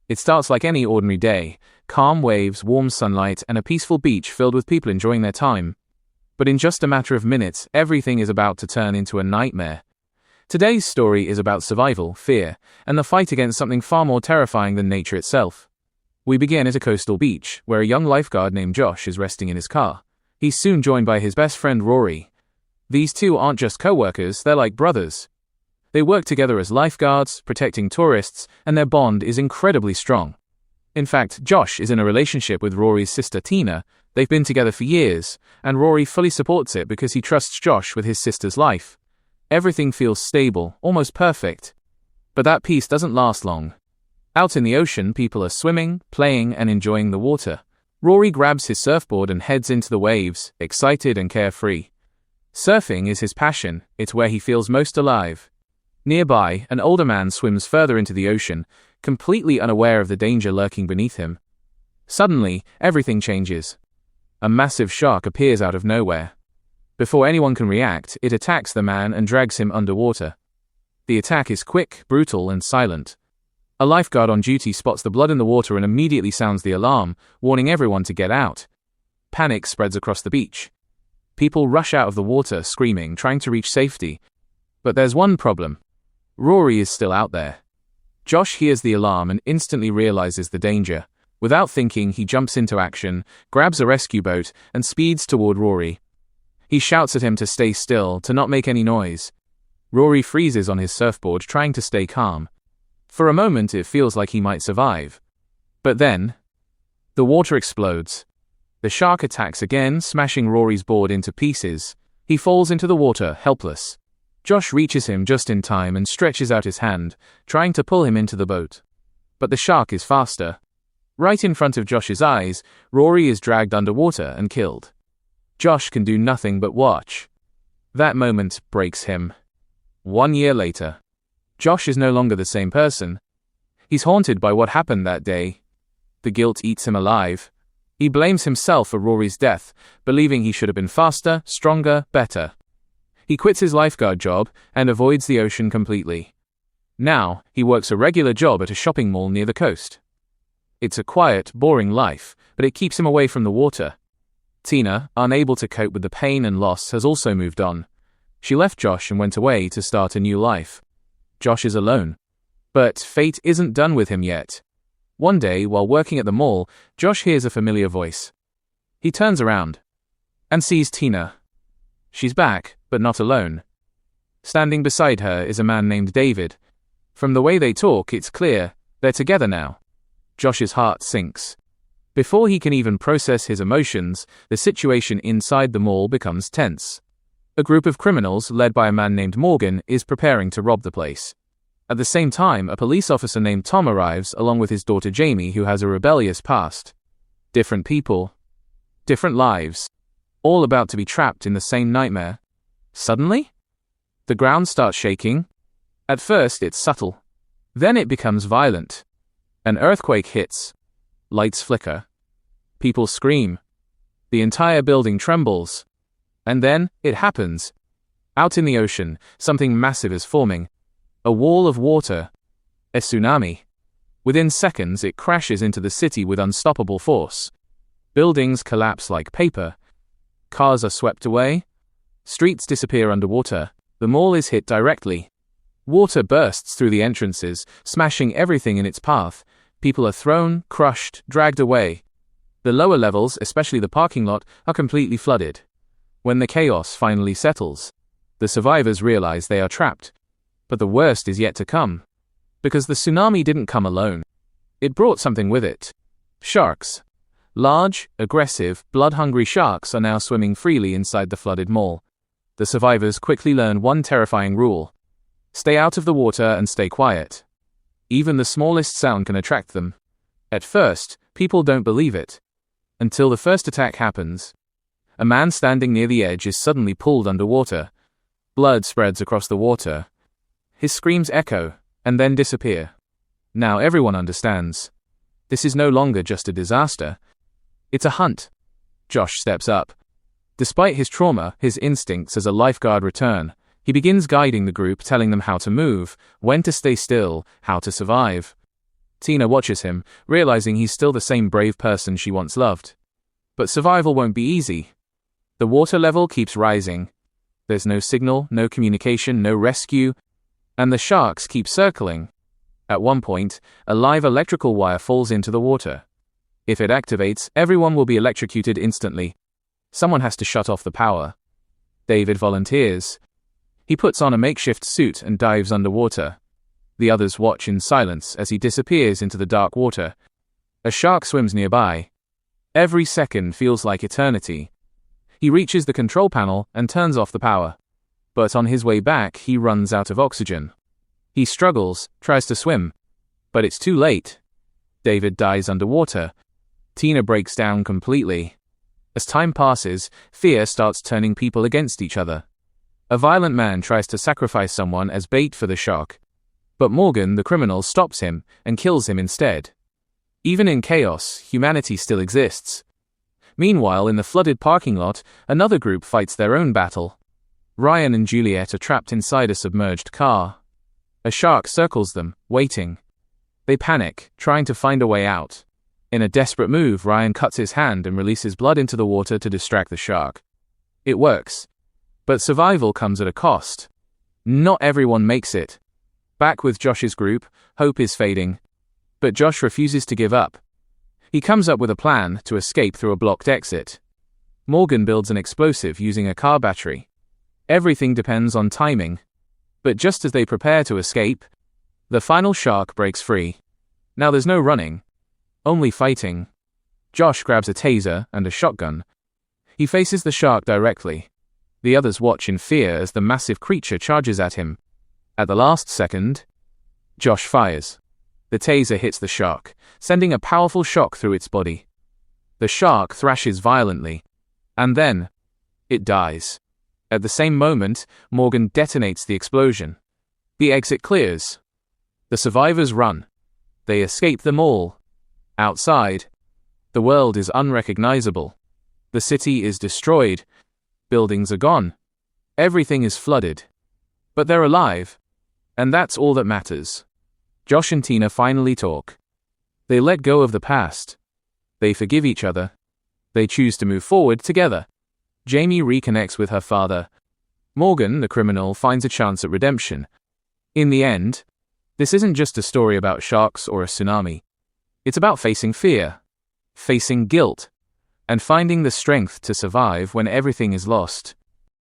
It starts like any ordinary day: calm waves, warm sunlight, and a peaceful beach filled with people enjoying their time. But in just a matter of minutes, everything is about to turn into a nightmare. Today's story is about survival, fear, and the fight against something far more terrifying than nature itself. We begin at a coastal beach, where a young lifeguard named Josh is resting in his car. He's soon joined by his best friend Rory. These two aren't just co-workers, they're like brothers. They work together as lifeguards, protecting tourists, and their bond is incredibly strong. In fact, Josh is in a relationship with Rory's sister Tina. They've been together for years, and Rory fully supports it because he trusts Josh with his sister's life. Everything feels stable, almost perfect. But that peace doesn't last long. Out in the ocean, people are swimming, playing, and enjoying the water. Rory grabs his surfboard and heads into the waves, excited and carefree. Surfing is his passion, it's where he feels most alive. Nearby, an older man swims further into the ocean, completely unaware of the danger lurking beneath him. Suddenly, everything changes. A massive shark appears out of nowhere. Before anyone can react, it attacks the man and drags him underwater. The attack is quick, brutal, and silent. A lifeguard on duty spots the blood in the water and immediately sounds the alarm, warning everyone to get out. Panic spreads across the beach. People rush out of the water, screaming, trying to reach safety. But there's one problem. Rory is still out there. Josh hears the alarm and instantly realizes the danger. Without thinking, he jumps into action, grabs a rescue boat, and speeds toward Rory. He shouts at him to stay still, to not make any noise. Rory freezes on his surfboard, trying to stay calm. For a moment, it feels like he might survive. But then, the water explodes. The shark attacks again, smashing Rory's board into pieces. He falls into the water, helpless. Josh reaches him just in time and stretches out his hand, trying to pull him into the boat. But the shark is faster. Right in front of Josh's eyes, Rory is dragged underwater and killed. Josh can do nothing but watch. That moment breaks him. 1 year later, Josh is no longer the same person. He's haunted by what happened that day. The guilt eats him alive. He blames himself for Rory's death, believing he should have been faster, stronger, better. He quits his lifeguard job and avoids the ocean completely. Now, he works a regular job at a shopping mall near the coast. It's a quiet, boring life, but it keeps him away from the water. Tina, unable to cope with the pain and loss, has also moved on. She left Josh and went away to start a new life. Josh is alone. But fate isn't done with him yet. One day, while working at the mall, Josh hears a familiar voice. He turns around and sees Tina. She's back, but not alone. Standing beside her is a man named David. From the way they talk, it's clear they're together now. Josh's heart sinks. Before he can even process his emotions, the situation inside the mall becomes tense. A group of criminals, led by a man named Morgan, is preparing to rob the place. At the same time, a police officer named Tom arrives, along with his daughter Jamie, who has a rebellious past. Different people. Different lives. All about to be trapped in the same nightmare. Suddenly, the ground starts shaking. At first, it's subtle. Then it becomes violent. An earthquake hits. Lights flicker. People scream. The entire building trembles. And then, it happens. Out in the ocean, something massive is forming. A wall of water. A tsunami. Within seconds, it crashes into the city with unstoppable force. Buildings collapse like paper. Cars are swept away. Streets disappear underwater. The mall is hit directly. Water bursts through the entrances, smashing everything in its path. People are thrown, crushed, dragged away. The lower levels, especially the parking lot, are completely flooded. When the chaos finally settles, the survivors realize they are trapped. But the worst is yet to come. Because the tsunami didn't come alone. It brought something with it. Sharks. Large, aggressive, blood-hungry sharks are now swimming freely inside the flooded mall. The survivors quickly learn one terrifying rule. Stay out of the water and stay quiet. Even the smallest sound can attract them. At first, people don't believe it. Until the first attack happens. A man standing near the edge is suddenly pulled underwater. Blood spreads across the water. His screams echo, and then disappear. Now everyone understands. This is no longer just a disaster. It's a hunt. Josh steps up. Despite his trauma, his instincts as a lifeguard return. He begins guiding the group, telling them how to move, when to stay still, how to survive. Tina watches him, realizing he's still the same brave person she once loved. But survival won't be easy. The water level keeps rising. There's no signal, no communication, no rescue, and the sharks keep circling. At one point, a live electrical wire falls into the water. If it activates, everyone will be electrocuted instantly. Someone has to shut off the power. David volunteers. He puts on a makeshift suit and dives underwater. The others watch in silence as he disappears into the dark water. A shark swims nearby. Every second feels like eternity. He reaches the control panel and turns off the power. But on his way back, he runs out of oxygen. He struggles, tries to swim. But it's too late. David dies underwater. Tina breaks down completely. As time passes, fear starts turning people against each other. A violent man tries to sacrifice someone as bait for the shark. But Morgan, the criminal, stops him and kills him instead. Even in chaos, humanity still exists. Meanwhile, in the flooded parking lot, another group fights their own battle. Ryan and Juliet are trapped inside a submerged car. A shark circles them, waiting. They panic, trying to find a way out. In a desperate move, Ryan cuts his hand and releases blood into the water to distract the shark. It works. But survival comes at a cost. Not everyone makes it. Back with Josh's group, hope is fading. But Josh refuses to give up. He comes up with a plan to escape through a blocked exit. Morgan builds an explosive using a car battery. Everything depends on timing. But just as they prepare to escape, the final shark breaks free. Now there's no running. Only fighting. Josh grabs a taser and a shotgun. He faces the shark directly. The others watch in fear as the massive creature charges at him. At the last second, Josh fires. The taser hits the shark, sending a powerful shock through its body. The shark thrashes violently. And then, it dies. At the same moment, Morgan detonates the explosion. The exit clears. The survivors run. They escape them all. Outside, the world is unrecognizable. The city is destroyed. Buildings are gone. Everything is flooded. But they're alive. And that's all that matters. Josh and Tina finally talk. They let go of the past. They forgive each other. They choose to move forward together. Jamie reconnects with her father. Morgan, the criminal, finds a chance at redemption. In the end, this isn't just a story about sharks or a tsunami. It's about facing fear, facing guilt, and finding the strength to survive when everything is lost.